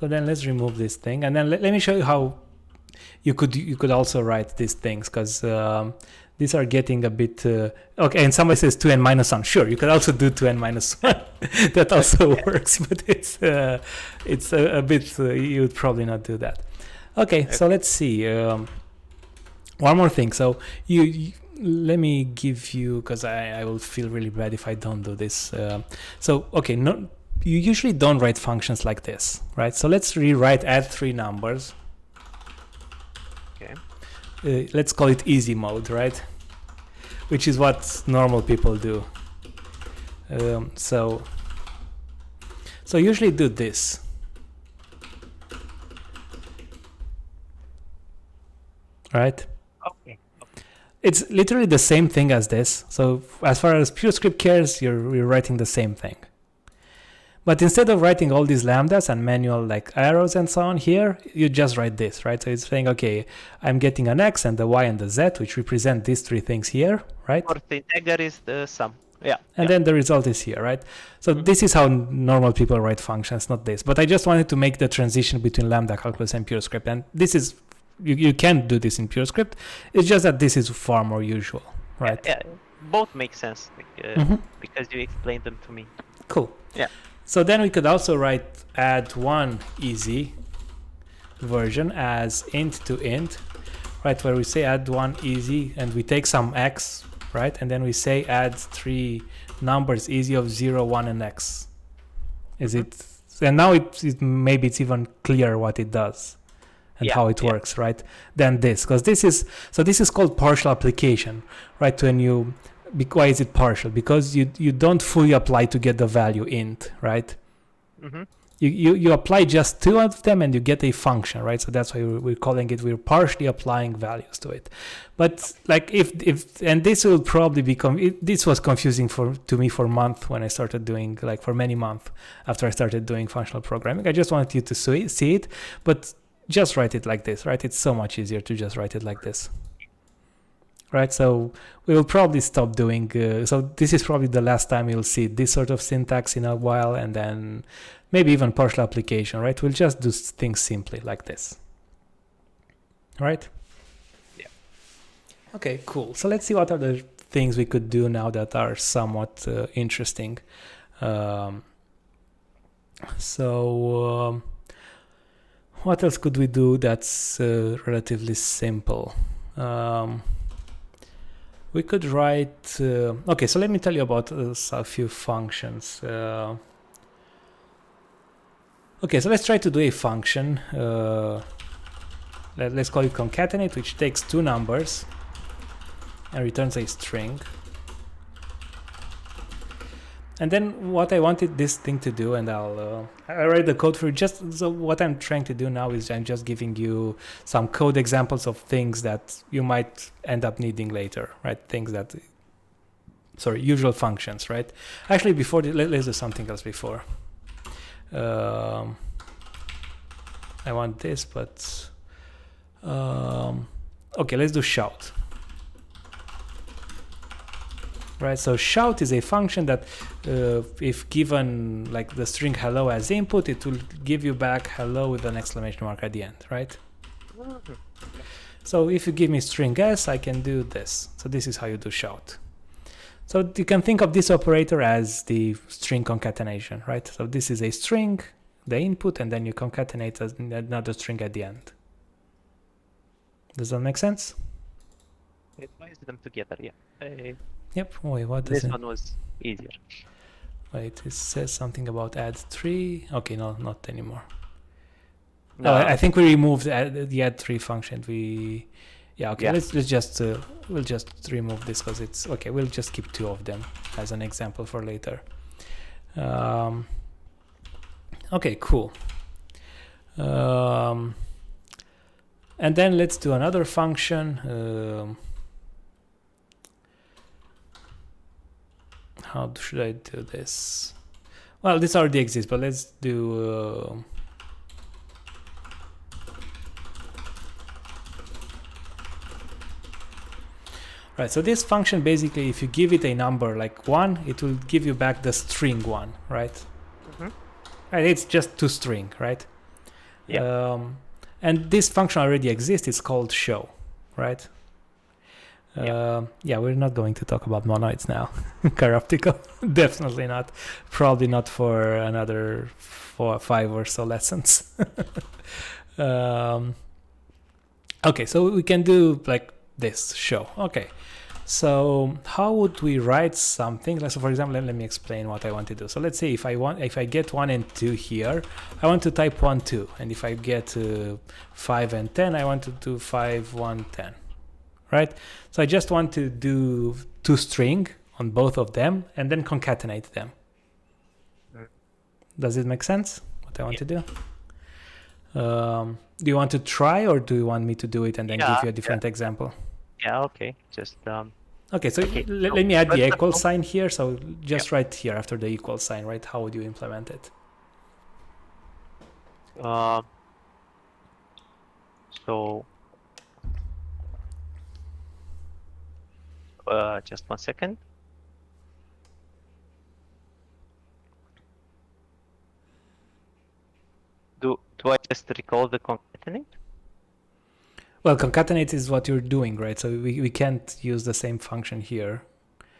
So then let's remove this thing, and then let me show you how you could also write these things, because these are getting a bit okay. And somebody says 2n minus 1. Sure, you could also do 2n minus 1. That also works, but it's a bit you would probably not do that. Okay, so let's see. One more thing. So you let me give you, because I will feel really bad if I don't do this. So okay, no, you usually don't write functions like this, right? So let's rewrite add 3 numbers. Okay. Let's call it easy mode, right? Which is what normal people do. So usually do this. Right? Okay. It's literally the same thing as this. So as far as Purescript cares, you're writing the same thing. But instead of writing all these lambdas and manual like arrows and so on here, you just write this, right? So it's saying, okay, I'm getting an x and the y and the z, which represent these 3 things here, right? Or the integer is the sum. Yeah. And then the result is here, right? So this is how normal people write functions, not this. But I just wanted to make the transition between lambda calculus and Purescript. And this is, you can do this in Purescript. It's just that this is far more usual, right? Yeah. Both make sense because you explained them to me. Cool. Yeah. So then we could also write add 1 easy version as int to int, right? Where we say add 1 easy and we take some x, right? And then we say add 3 numbers easy of 0, 1, and x. Is it? And now maybe it's even clear what it does and how it works, right? Than this, because this is called partial application, right? When you why is it partial? Because you don't fully apply to get the value int, right? You apply just 2 of them and you get a function, right? So that's why we're calling it, we're partially applying values to it. But like if and this will probably become, this was confusing to me for a month when I started doing, like for many months after I started doing functional programming. I just wanted you to see it, but just write it like this, right? It's so much easier to just write it like this. Right, so we will probably stop doing, so this is probably the last time you'll see this sort of syntax in a while, and then maybe even partial application, right? We'll just do things simply like this, right? Yeah. Okay, cool. So let's see what are the things we could do now that are somewhat interesting. What else could we do that's relatively simple? We could write, okay, so let me tell you about a few functions. Okay, so let's try to do a function. Let's call it concatenate, which takes 2 numbers and returns a string. And then what I wanted this thing to do, and I'll write the code for you. Just so what I'm trying to do now is I'm just giving you some code examples of things that you might end up needing later, right? Usual functions, right? Actually, before let's do something else before. I want this, but okay, let's do shout. Right, so shout is a function that if given like the string hello as input, it will give you back hello with an exclamation mark at the end, right? So if you give me string s, I can do this. So this is how you do shout. So you can think of this operator as the string concatenation, right? So this is a string, the input, and then you concatenate another string at the end. Does that make sense? It binds them together, yeah. Yep. Wait, what does this one was easier. Wait, it says something about add 3. Okay, no, not anymore. No, I think we removed the add 3 function. Okay. Let's just we'll just remove this because it's okay. We'll just keep 2 of them as an example for later. Okay, cool. And then let's do another function. How should I do this? Well, this already exists, but let's do right, so this function basically, if you give it a number like 1, it will give you back the string 1, right? Right, it's just to string, right? Yeah. And this function already exists. It's called show, right? Yeah, we're not going to talk about monoids now. Chiroptical, definitely not. Probably not for another 4 or 5 or so lessons. Okay, so we can do like this show. Okay, so how would we write something? So for example, let me explain what I want to do. So let's say if I get 1 and 2 here, I want to type 1 2, and if I get 5 and 10, I want to do 5 1 10. Right? So I just want to do toString on both of them and then concatenate them. Does it make sense what I want to do? Do you want to try, or do you want me to do it and then give you a different example? Yeah, okay. Just okay, so let me add the equal sign here. So just right here after the equal sign, right? How would you implement it? So just 1 second. Do I just recall the concatenate? Well, concatenate is what you're doing, right? So we can't use the same function here.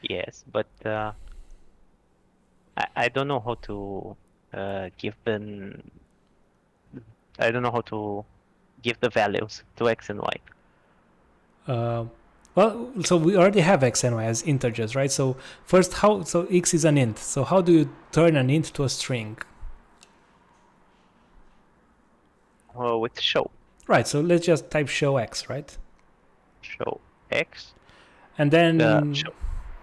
Yes, but I don't know how to give them. I don't know how to give the values to x and y. Well, so we already have x and y as integers, right? So first, so x is an int. So how do you turn an int to a string? With show. Right, so let's just type show x, right? Show x. And then show.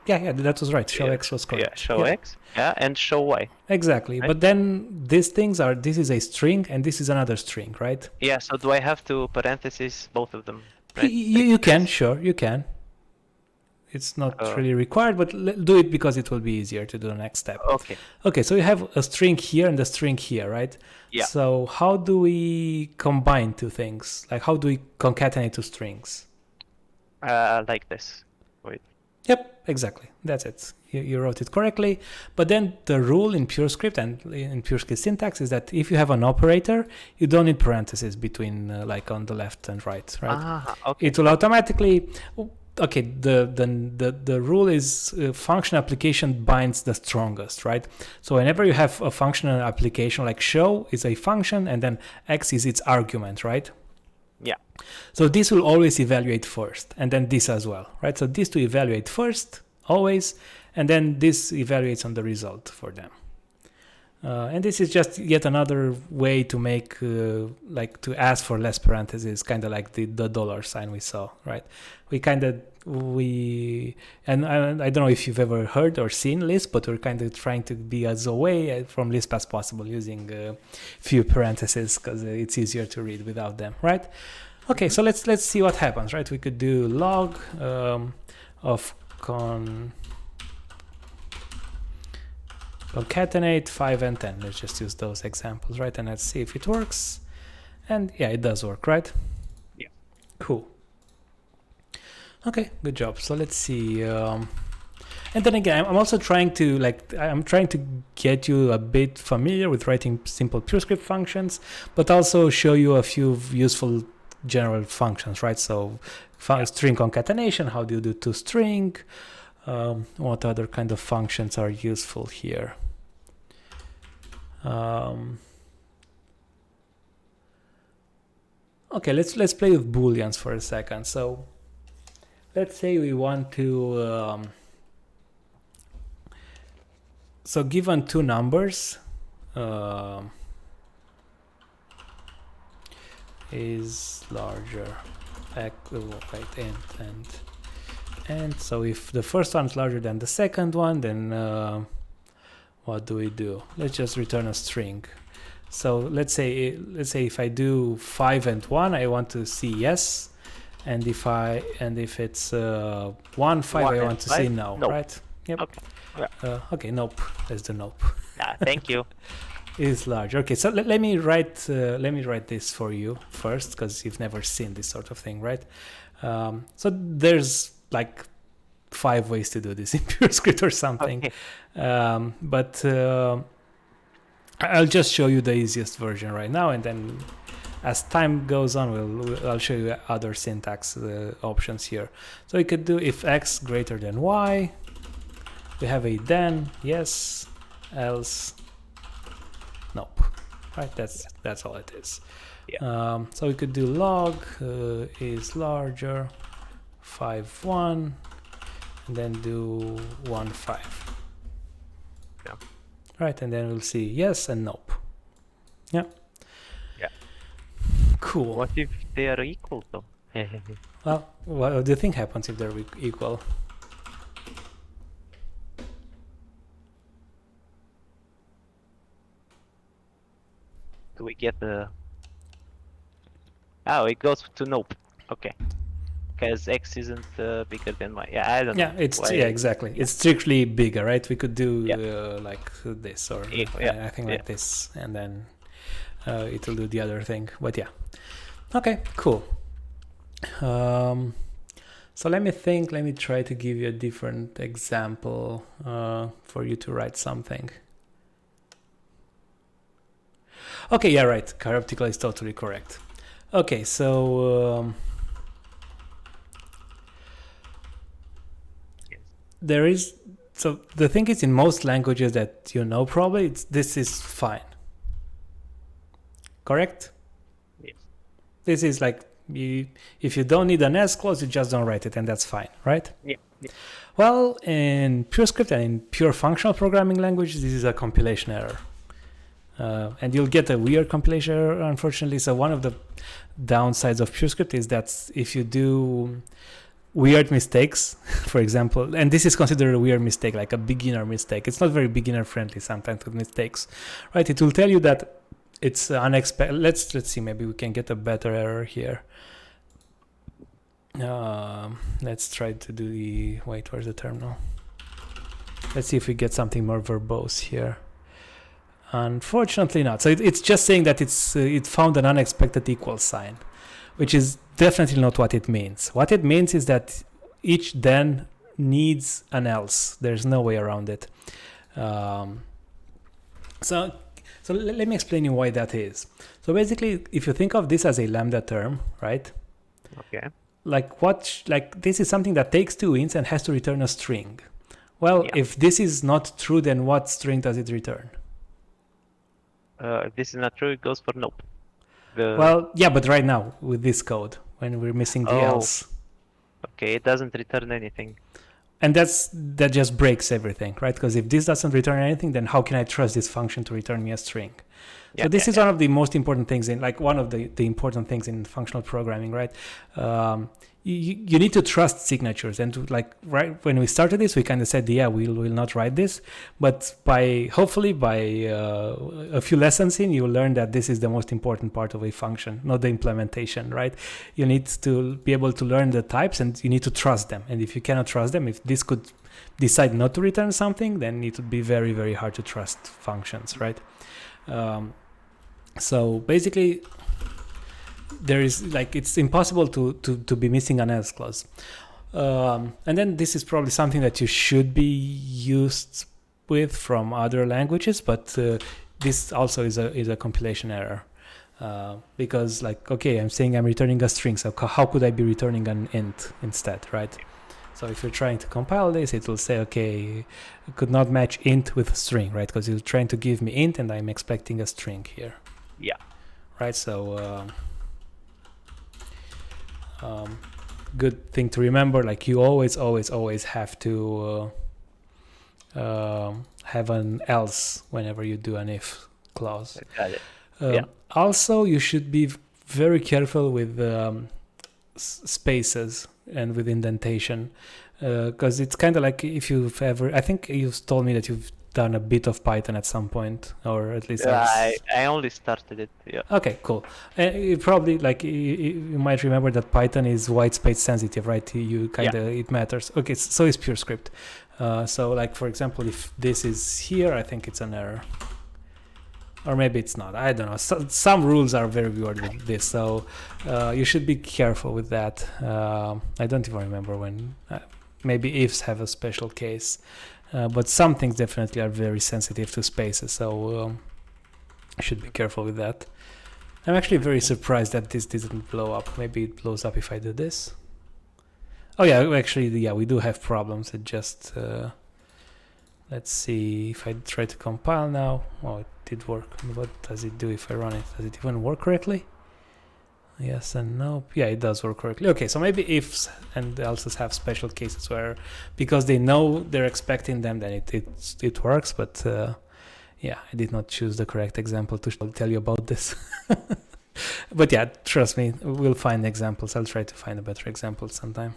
Yeah, that was right. Show x was correct. Yeah, show x. Yeah, and show y. Exactly. Right? But then these things are, this is a string and this is another string, right? Yeah, so do I have to parentheses both of them? Right? You can, sure, you can. It's not really required, but do it because it will be easier to do the next step. Okay. Okay, so you have a string here and a string here, right? Yeah. So how do we combine two things? Like how do we concatenate two strings? Like this. Wait. Yep, exactly. That's it. You wrote it correctly. But then the rule in Purescript and in Purescript syntax is that if you have an operator, you don't need parentheses between like on the left and right, right? Okay. It will automatically. Okay, the rule is function application binds the strongest, right? So whenever you have a functional application like show is a function and then x is its argument, right? Yeah. So this will always evaluate first, and then this as well, right? So this to evaluate first, always, and then this evaluates on the result for them. And this is just yet another way to make, like to ask for less parentheses, kind of like the dollar sign we saw, right? And I don't know if you've ever heard or seen Lisp, but we're kind of trying to be as away from Lisp as possible using few parentheses because it's easier to read without them, right? Okay, so let's see what happens, right? We could do log of concatenate 5 and 10. Let's just use those examples, right? And let's see if it works. And yeah, it does work, right? Yeah. Cool. Okay, good job. So let's see. And then again, I'm also trying to get you a bit familiar with writing simple Purescript functions, but also show you a few useful general functions, right? So string concatenation, how do you do toString? What other kind of functions are useful here? Okay, let's play with booleans for a second. So let's say we want to so given two numbers is larger and so if the first one is larger than the second one, then what do we do? Let's just return a string. So let's say if I do 5 and 1, I want to see yes, and if it's 1 5, I want to see no, nope. Right? Yep. Okay. Yeah. Okay, nope. Let's do nope. Thank you. Is large. Okay, so let me write this for you first, because you've never seen this sort of thing, right? So there's like 5 ways to do this in Purescript or something, okay. But I'll just show you the easiest version right now, and then as time goes on, I'll show you other syntax options here. So we could do if x greater than y. We have a then, yes, else, nope. Right, that's all it is. Yeah. So we could do log is larger 5 1 and then do 1 5. Yeah. Right, and then we'll see yes and nope. Yeah. Yeah. Cool. What if they are equal though? Well, what do you think happens if they're equal? Do we get the... Oh, it goes to nope. Okay. Because x isn't bigger than y. Yeah, I don't know. Yeah, it's exactly. It's strictly bigger, right? We could do like this or I think like this, and then it will do the other thing. But yeah, okay, cool. So let me think. Let me try to give you a different example for you to write something. Okay, yeah, right. Chiroptical is totally correct. Okay, so there is, so the thing is, in most languages that you know, probably this is fine. Correct? Yes. This is like, if you don't need an else clause, you just don't write it, and that's fine, right? Yeah. Well, in Purescript and in pure functional programming languages, this is a compilation error. And you'll get a weird compilation error, unfortunately. So one of the downsides of Purescript is that if you do weird mistakes, for example, and this is considered a weird mistake, like a beginner mistake. It's not very beginner friendly sometimes with mistakes, right? It will tell you that it's unexpected. Let's see, maybe we can get a better error here. Let's try to do the, wait, where's the terminal? Let's see if we get something more verbose here. Unfortunately not. So it's just saying that it found an unexpected equal sign, which is definitely not what it means. What it means is that each then needs an else. There's no way around it. So let me explain you why that is. So basically, if you think of this as a lambda term, right? Okay. Like this is something that takes two ints and has to return a string. Well, if this is not true, then what string does it return? If this is not true, it goes for nope. Well, yeah, but right now with this code, when we're missing the else. Okay, it doesn't return anything. And that just breaks everything, right? Because if this doesn't return anything, then how can I trust this function to return me a string? So this is one of the most important things in, like, one of the important things in functional programming, right? You need to trust signatures, and right when we started this, we kind of said, yeah, we'll not write this, but hopefully by a few lessons in, you'll learn that this is the most important part of a function, not the implementation, right? You need to be able to learn the types, and you need to trust them. And if you cannot trust them, if this could decide not to return something, then it would be very, very hard to trust functions, right? So basically, there is it's impossible to be missing an else clause. And then this is probably something that you should be used with from other languages, but this also is a compilation error. Because okay, I'm saying I'm returning a string, so how could I be returning an int instead, right? So if you're trying to compile this, it will say, okay, it could not match int with string, right? Because you're trying to give me int and I'm expecting a string here. Yeah. Right, so good thing to remember, you always have to have an else whenever you do an if clause. Got it. Also, you should be very careful with spaces and with indentation, because it's kind of like, if you've ever, I think you've told me that you've done a bit of Python at some point, or at least I only started it. Yeah. Okay, cool. You probably you might remember that Python is white space sensitive, right? You kind of it matters. Okay, so is Purescript. So for example, if this is here, I think it's an error, or maybe it's not. I don't know. Some rules are very weird with this, so you should be careful with that. I don't even remember when. Maybe ifs have a special case. But some things definitely are very sensitive to spaces, so I should be careful with that. I'm actually very surprised that this didn't blow up. Maybe it blows up if I do this. Oh yeah, actually, yeah, we do have problems. It just, let's see if I try to compile now. Oh, it did work. What does it do if I run it? Does it even work correctly? Yes and no. Yeah, it does work correctly. Okay, so maybe ifs and else's have special cases where, because they know they're expecting them, then it works. But yeah, I did not choose the correct example to tell you about this. But yeah, trust me, we'll find examples. I'll try to find a better example sometime.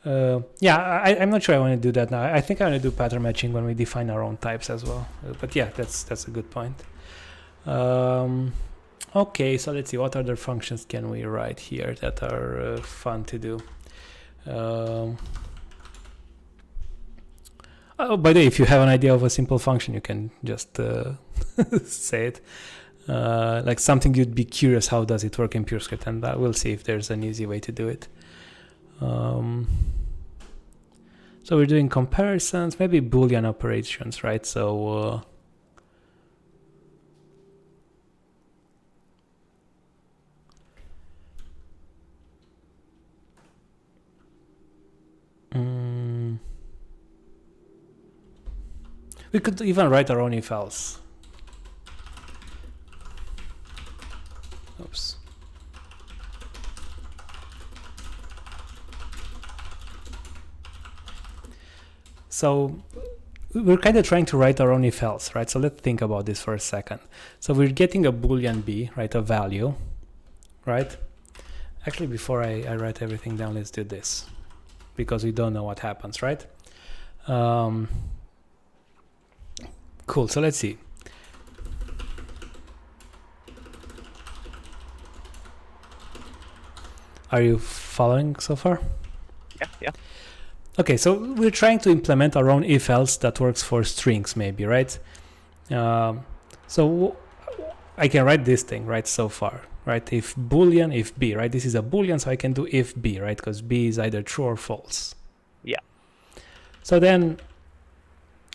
Yeah, I'm not sure I want to do that now. I think I want to do pattern matching when we define our own types as well. But yeah, that's a good point. Okay, so let's see, what other functions can we write here that are fun to do? Oh, by the way, if you have an idea of a simple function, you can just say it. Like something you'd be curious, how does it work in Purescript? And we'll see if there's an easy way to do it. So we're doing comparisons, maybe Boolean operations, right? So we could even write our own if else. Oops. So we're kind of trying to write our own if else, right? So let's think about this for a second. So we're getting a Boolean b, right? A value, right? Actually, before I write everything down, let's do this, because we don't know what happens, right? Cool, so let's see. Are you following so far? Yeah. Okay, so we're trying to implement our own if-else that works for strings, maybe, right? So I can write this thing, right, so far, right? If Boolean, if b, right? This is a Boolean, so I can do if b, right? Because b is either true or false. Yeah. So then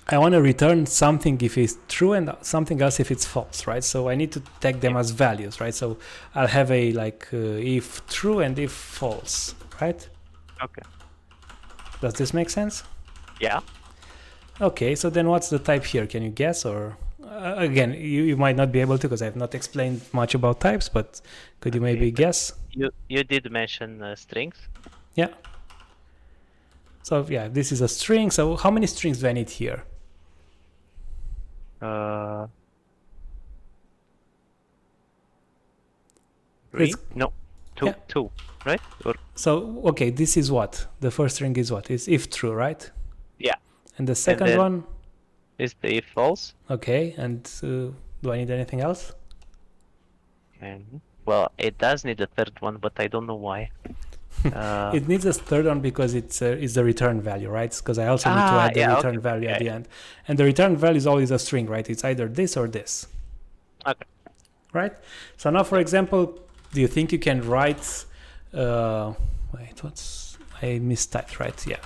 I want to return something if it's true and something else if it's false, right? So I need to tag them as values, right? So I'll have a like if true and if false, right? Okay. Does this make sense? Yeah. Okay, so then what's the type here? Can you guess? Or again, you might not be able to because I have not explained much about types, but could you maybe guess? You did mention strings. Yeah. So yeah, this is a string. So how many strings do I need here? Three? No, two. Yeah. Two, right? Or So okay, this is what the first string is. What is if true, right? yeah. And the second then one, is the if false. okay. And do I need anything else? And well, it does need a third one, but I don't know why. It needs a third one because it's the return value, right? Because I also need to add the return value at the end, and the return value is always a string, right? It's either this or this. Okay. Right. So now, for example, do you think you can write? Wait, I mistyped, right? Yeah.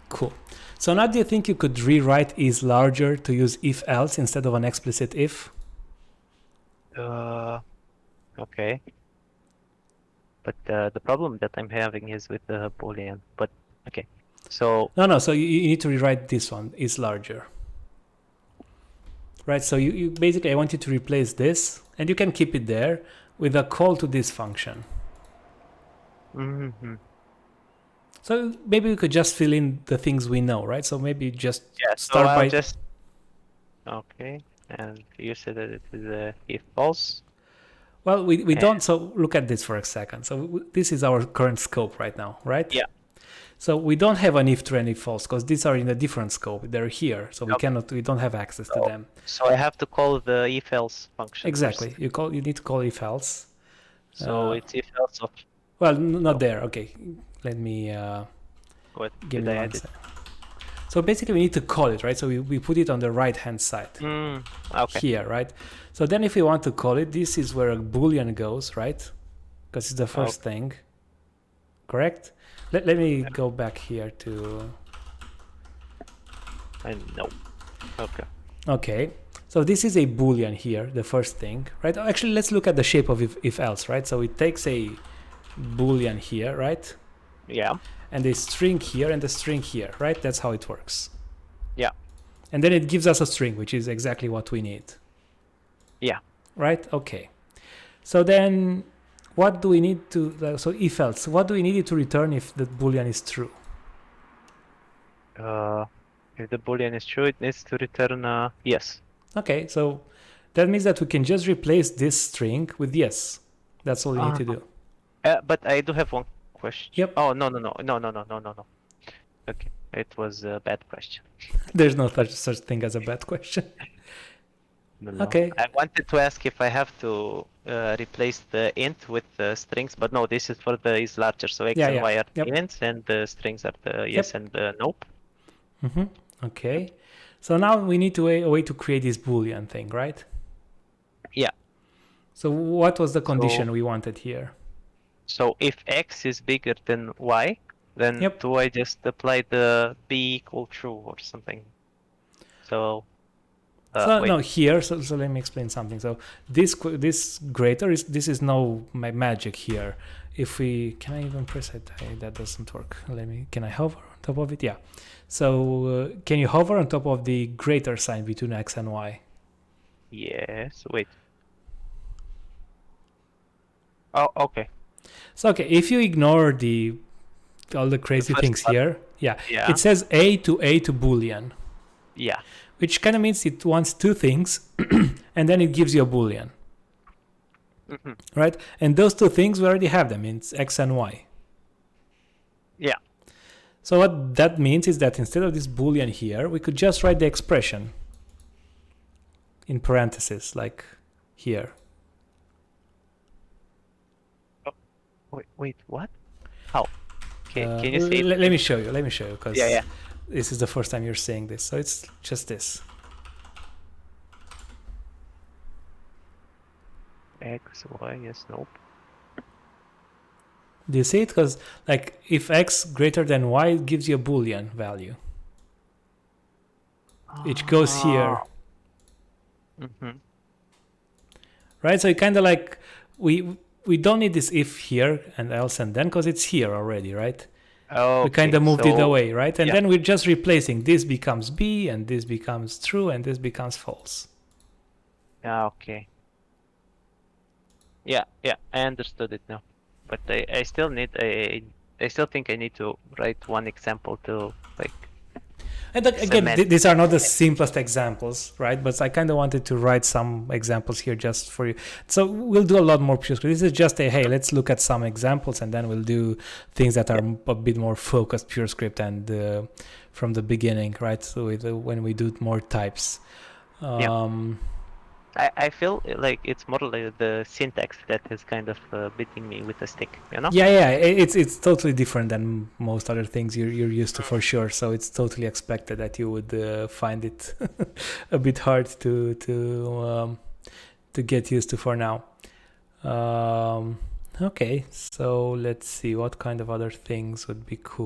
Cool. So now, do you think you could rewrite is larger to use if else instead of an explicit if? Okay. But the problem that I'm having is with the Boolean. But okay. So No. So you need to rewrite this one is larger. Right. So you basically I want you to replace this, and you can keep it there with a call to this function. mm-hmm. So maybe we could just fill in the things we know, right? So maybe just So I'll just okay. And you said that it is if false. Well, we don't. So look at this for a second. So this is our current scope right now, right? Yeah. So we don't have an if true and if false because these are in a different scope. They're here, so we don't have access to them. So I have to call the if else function. Exactly. First. You need to call if else. So it's if else of. Well, not there. Okay. Let me What give did me I one add it? second. So basically we need to call it, right? So we put it on the right hand side Okay. here, right? So then if we want to call it, this is where a Boolean goes, right? Because it's the first thing, correct? Let me go back here to And no. Okay. Okay, so this is a boolean here, the first thing, right? Actually, let's look at the shape of if else, right? So it takes a boolean here, right? Yeah. And a string here and a string here, right? That's how it works. Yeah. And then it gives us a string, which is exactly what we need. Yeah. Right? Okay. So then what do we need to, so if else, what do we need it to return if the boolean is true? If the boolean is true, it needs to return yes. Okay, so that means that we can just replace this string with yes. That's all we need to do. But I do have one question. Yep. Oh, no. Okay, it was a bad question. There's no such thing as a bad question. No. Okay. I wanted to ask if I have to replace the int with the strings, but no, this is for the is larger, so x and y are the ints, and the strings are the yes and the nope. Okay. So now we need a way to create this boolean thing, right? Yeah. So what was the condition we wanted here? So if x is bigger than y, then do I just apply the b equal true or something? So no, here. So let me explain something. So this greater this is no magic here. If we can I even press it? That doesn't work. Can I hover on top of it? Yeah. So can you hover on top of the greater sign between x and y? Yes. Wait. Oh, okay. So okay, if you ignore all the crazy things here, it says a to boolean. Yeah. Which kind of means it wants two things, and then it gives you a boolean. Right? And those two things, we already have them. It's x and y. Yeah. So what that means is that instead of this boolean here, we could just write the expression in parentheses, like here. Wait, what? How? Can you see? Let me show you, because yeah. This is the first time you're seeing this. So it's just this. X, Y, yes, nope. Do you see it? Because like if x greater than y, it gives you a boolean value. It goes here. Right? So it kind of like we don't need this if here and else and then because it's here already, right? Okay, we kind of moved it away, right? And then we're just replacing this becomes B and this becomes true and this becomes false. Okay. Yeah, I understood it now. But I still need I still think I need to write one example to like. And again, these are not the simplest examples, right? But I kind of wanted to write some examples here just for you. So we'll do a lot more Purescript. This is just hey, let's look at some examples, and then we'll do things that are a bit more focused Purescript and from the beginning, right? So when we do more types. I feel like it's more like the syntax that is kind of beating me with a stick, you know? Yeah, it's totally different than most other things you're used to for sure. So it's totally expected that you would find it a bit hard to get used to for now. Okay, so let's see what kind of other things would be cool.